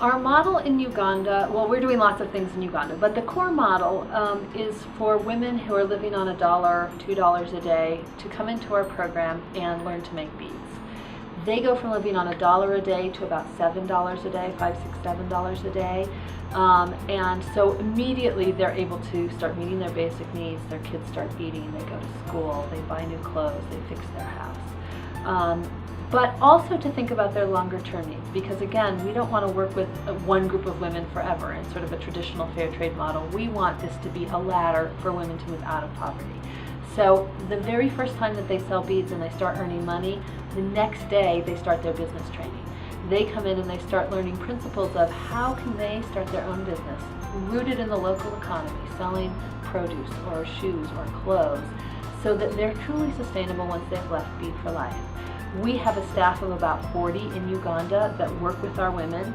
Our model in Uganda, well, we're doing lots of things in Uganda, but the core model is for women who are living on $1, $2 a day to come into our program and learn to make beads. They go from living on $1 a day to about $7 a day, $5, $6, $7 a day. And so immediately they're able to start meeting their basic needs. Their kids start eating, they go to school, they buy new clothes, they fix their house. But also to think about their longer term needs, because again, we don't want to work with one group of women forever in sort of a traditional fair trade model. We want this to be a ladder for women to move out of poverty. So the very first time that they sell beads and they start earning money, the next day they start their business training. They come in and they start learning principles of how can they start their own business, rooted in the local economy, selling produce or shoes or clothes, so that they're truly sustainable once they've left Bead for Life. We have a staff of about 40 in Uganda that work with our women.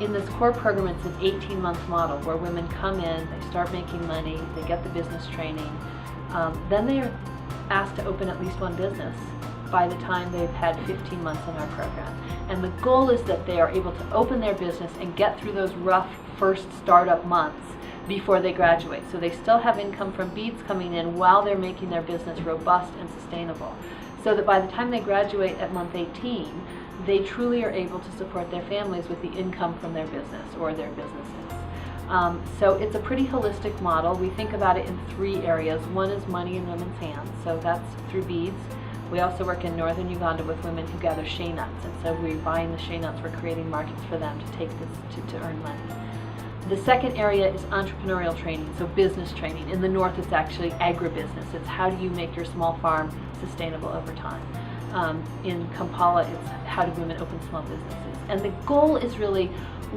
In this core program, it's an 18-month model where women come in, they start making money, they get the business training, then they are asked to open at least one business by the time they've had 15 months in our program. And the goal is that they are able to open their business and get through those rough first startup months before they graduate. So they still have income from beads coming in while they're making their business robust and sustainable. So that by the time they graduate at month 18, they truly are able to support their families with the income from their business or their businesses. So it's a pretty holistic model. We think about it in 3 areas. One is money in women's hands, so that's through beads. We also work in northern Uganda with women who gather shea nuts, and so we're buying the shea nuts, we're creating markets for them to take this to earn money. The second area is entrepreneurial training, so business training. In the north, it's actually agribusiness. It's how do you make your small farm sustainable over time. In Kampala, it's how do women open small businesses. And the goal is really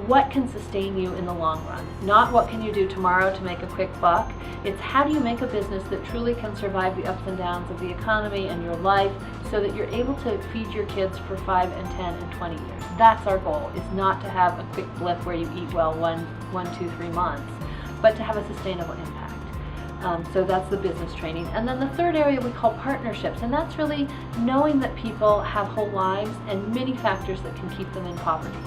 what can sustain you in the long run. Not what can you do tomorrow to make a quick buck. It's how do you make a business that truly can survive the ups and downs of the economy and your life so that you're able to feed your kids for 5 and 10 and 20 years. That's our goal, is not to have a quick blip where you eat well one, 2, 3 months, but to have a sustainable impact. So that's the business training. And then the third area we call partnerships, and that's really knowing that people have whole lives and many factors that can keep them in poverty.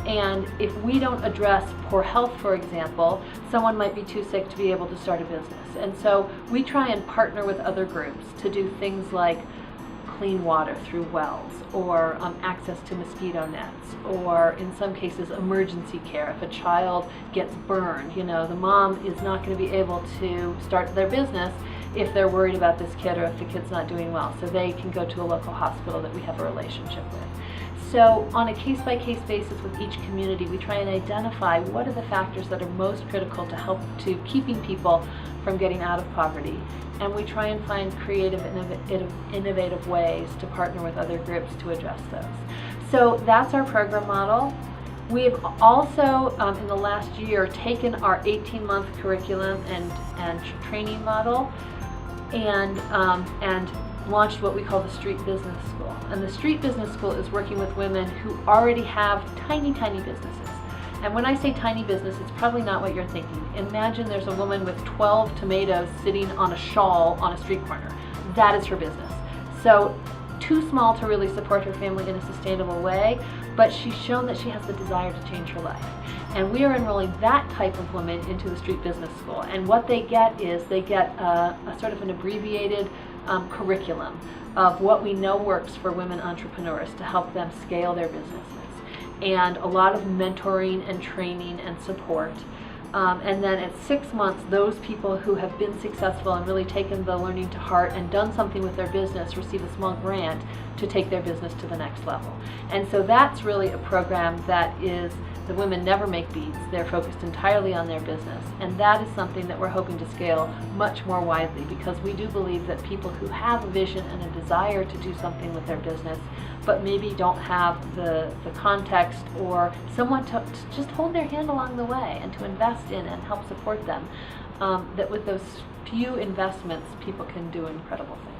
And if we don't address poor health, for example, someone might be too sick to be able to start a business. And so we try and partner with other groups to do things like clean water through wells, or access to mosquito nets, or in some cases emergency care. If a child gets burned, the mom is not going to be able to start their business if they're worried about this kid or if the kid's not doing well. So they can go to a local hospital that we have a relationship with. So on a case-by-case basis with each community, we try and identify what are the factors that are most critical to help to keeping people from getting out of poverty. And we try and find creative, innovative ways to partner with other groups to address those. So that's our program model. We've also, in the last year, taken our 18-month curriculum and training model and launched what we call the Street Business School. And the Street Business School is working with women who already have tiny, tiny businesses. And when I say tiny business, it's probably not what you're thinking. Imagine there's a woman with 12 tomatoes sitting on a shawl on a street corner. That is her business. So too small to really support her family in a sustainable way, but she's shown that she has the desire to change her life. And we are enrolling that type of woman into the Street Business School. And what they get is they get a sort of an abbreviated curriculum of what we know works for women entrepreneurs to help them scale their businesses. And a lot of mentoring and training and support. And then at 6 months, those people who have been successful and really taken the learning to heart and done something with their business receive a small grant to take their business to the next level. And so that's really a program that is, the women never make beads. They're focused entirely on their business. And that is something that we're hoping to scale much more widely, because we do believe that people who have a vision and a desire to do something with their business, but maybe don't have the context or someone to just hold their hand along the way and to invest in and help support them, that with those few investments, people can do incredible things.